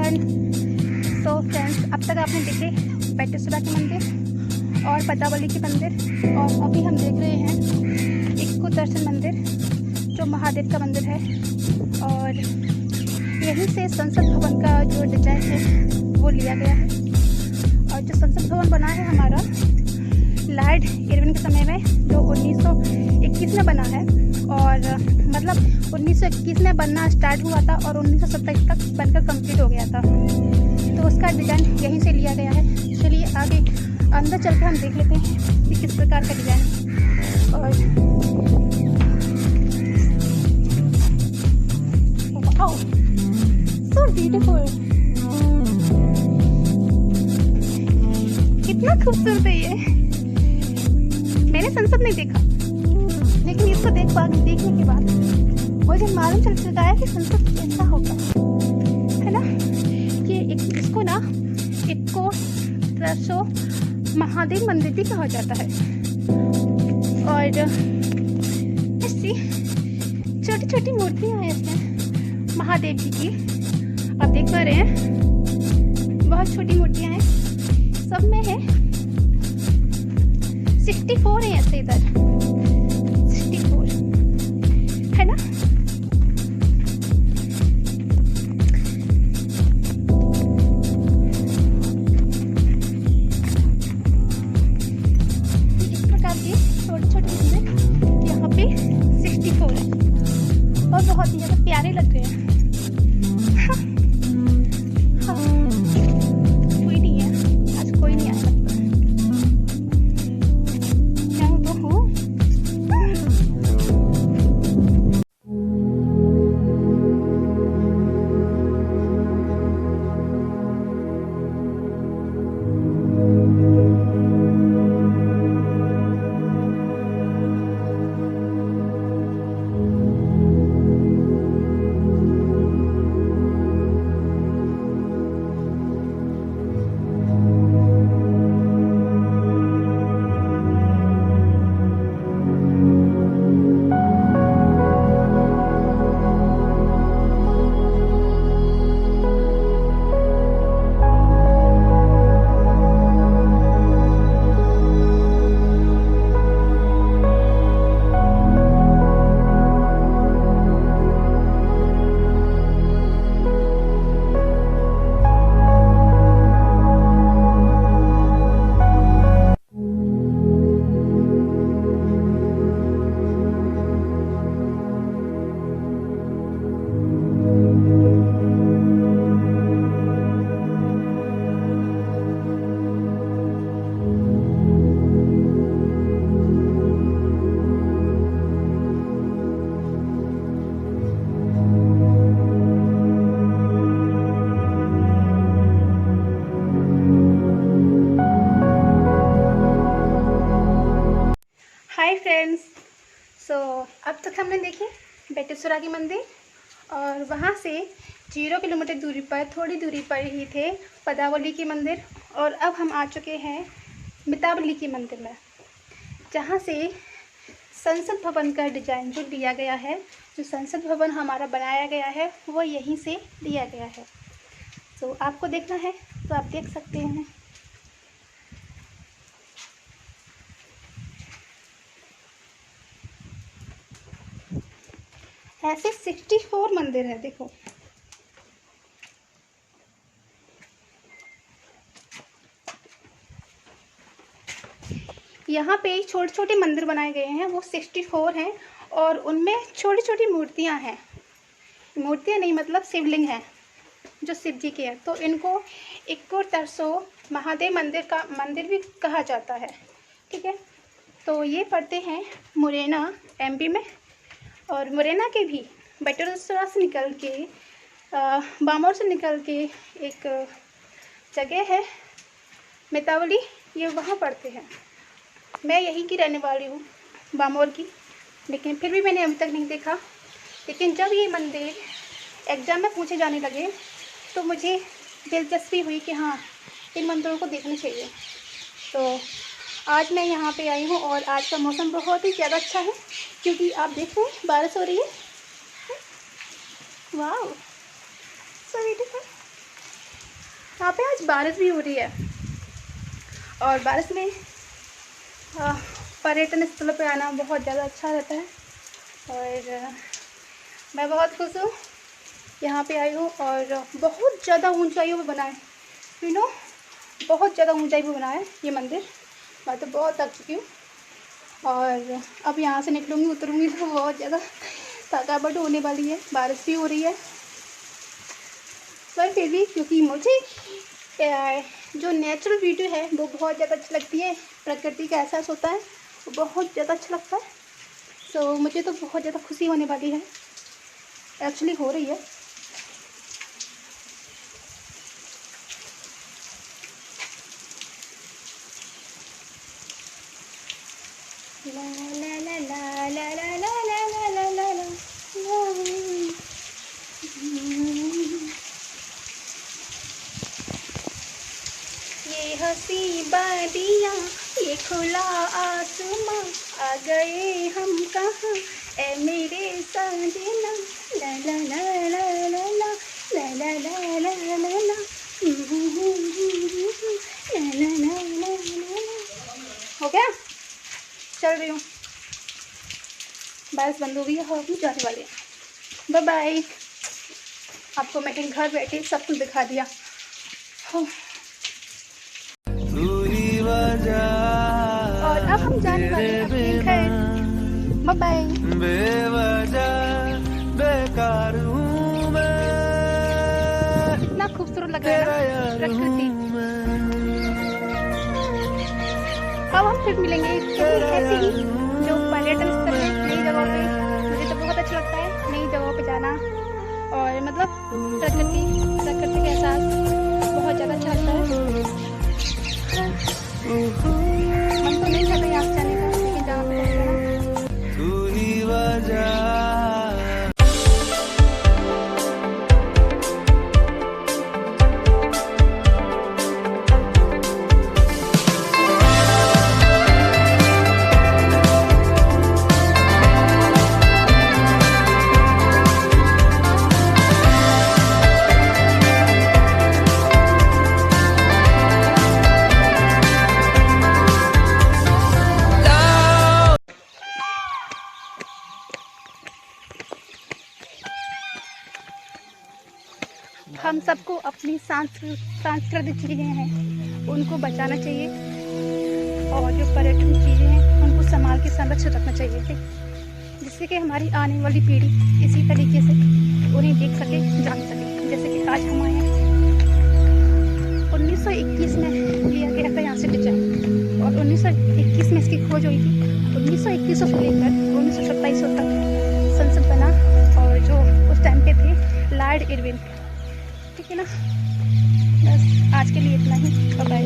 Everyone. So friends, अब तक आपने देखे बैटेश्वरा के मंदिर और पदावली के मंदिर, और अभी हम देख रहे हैं इक्को दर्शन मंदिर जो महादेव का मंदिर है। और यहीं से संसद भवन का जो डिजाइन है वो लिया गया है। और जो संसद भवन बना है हमारा लॉर्ड इरविन के समय में, जो 1921 में बना है, और मतलब 1921 में बनना स्टार्ट हुआ था और 1927 तक बनकर कंप्लीट हो गया था। तो उसका डिज़ाइन यहीं से लिया गया है। चलिए आगे अंदर चल के हम देख लेते हैं कि किस प्रकार का डिज़ाइन है। और वाओ, सो ब्यूटीफुल, कितना खूबसूरत है ये। मैंने संसद नहीं देखा, लेकिन इसको देखने के बाद मुझे मालूम चल चुका है कि संसद कैसा होगा, है ना। ये इसको ना इक्को दर्शो महादेव मंदिर भी कहा जाता है। और ऐसी छोटी छोटी मूर्तियाँ हैं इसमें महादेव जी की, आप देख पा रहे हैं। बहुत छोटी मूर्तियाँ हैं, सब में है 64 है ऐसे इधर 64, है ना। इस प्रकार के छोटे छोटे मंदिर यहाँ पे 64 है और बहुत ही ज़्यादा प्यारे लग रहे हैं। कोई नहीं है आज, कोई नहीं आ सकता। हाय फ्रेंड्स, सो अब तक हमने देखे बैटेश्वरा की मंदिर, और वहाँ से 0 किलोमीटर दूरी पर, थोड़ी दूरी पर ही थे पदावली की मंदिर। और अब हम आ चुके हैं मितावली की मंदिर में, जहाँ से संसद भवन का डिज़ाइन जो लिया गया है, जो संसद भवन हमारा बनाया गया है, वो यहीं से लिया गया है। तो आपको देखना है तो आप देख सकते हैं। ऐसे 64 मंदिर है, देखो। यहाँ पे छोटे छोटे मंदिर बनाए गए हैं, वो 64 हैं, और उनमें छोटी छोटी मूर्तियाँ हैं। मूर्तियाँ नहीं, मतलब शिवलिंग हैं जो शिव जी के हैं। तो इनको इक्को दर्शो महादेव मंदिर भी कहा जाता है, ठीक है। तो ये पड़ते हैं मुरैना MP में, और मुरैना के भी बैटेश्वरा से निकल के बामोर से निकल के एक जगह है मितावली, ये वहाँ पड़ते हैं। मैं यहीं की रहने वाली हूँ, बामोर की, लेकिन फिर भी मैंने अभी तक नहीं देखा। लेकिन जब ये मंदिर एग्ज़ाम में पूछे जाने लगे तो मुझे दिलचस्पी हुई कि हाँ, इन मंदिरों को देखना चाहिए। तो आज मैं यहाँ पे आई हूँ, और आज का मौसम बहुत ही ज़्यादा अच्छा है, क्योंकि आप देख रहे हैं बारिश हो रही है। वाह, सो ब्यूटीफुल। पे आज बारिश भी हो रही है और बारिश में पर्यटन स्थलों पे आना बहुत ज़्यादा अच्छा रहता है और मैं बहुत खुश हूँ यहाँ पे आई हूँ। और बहुत ज़्यादा ऊंचाइयों पे बना है, यू नो, बहुत ज़्यादा ऊंचाई पे बना है ये मंदिर। मैं तो बहुत थक चुकी हूँ और अब यहाँ से निकलूँगी, उतरूँगी तो बहुत ज़्यादा थकावट होने वाली है, बारिश भी हो रही है। पर फिर भी क्योंकि मुझे जो नेचुरल ब्यूटी है वो बहुत ज़्यादा अच्छी लगती है, प्रकृति का एहसास होता है वो बहुत ज़्यादा अच्छा लगता है। सो मुझे तो बहुत ज़्यादा खुशी होने वाली है, एक्चुअली हो रही है। ला ला ला ला ला ला ला ला ला ला ला। ये हंसी बादियाँ, ये खुला आसमां, आ गए हम कहाँ ए मेरे साजना। ला ला ला ला ला ला ला ला ला ला ला ला ला ला। हो गया, चल रही हूँ, बारिश बंद हो गई है और जाने वाली है। Bye bye. आपको मैंने घर बैठे सब कुछ दिखा दिया। और अब हम जाने वाले हैं अपने घर। Bye bye. बेकार हूँ मैं, कितना खूबसूरत लग रहा है प्रकृति। अब हम फिर मिलेंगे ऐसे ही जो पर्यटन स्थल है, नई जगहों पे। मुझे तो बहुत अच्छा लगता है नई जगहों पे जाना और मतलब प्रकृति का एहसास बहुत ज़्यादा अच्छा लगता है। मन तो नहीं करता यहाँ से जाने का, लेकिन जहाँ पे हम सबको अपनी सांस्कृतिक चीज़ें हैं उनको बचाना चाहिए और जो पर्यटन चीज़ें हैं उनको संभाल के संरक्षित रखना चाहिए, ठीक, जिससे कि हमारी आने वाली पीढ़ी इसी तरीके से उन्हें देख सके, जान सके। जैसे कि आज हम आए हैं 1921 में लिया गया था यहाँ से डिजाइन और 1921 में इसकी खोज हुई थी। 1921 से लेकर 1927 तक संसद बना और जो उस टाइम पे थे लॉर्ड इरविन, ठीक है ना। बस आज के लिए इतना ही, बाय बाय।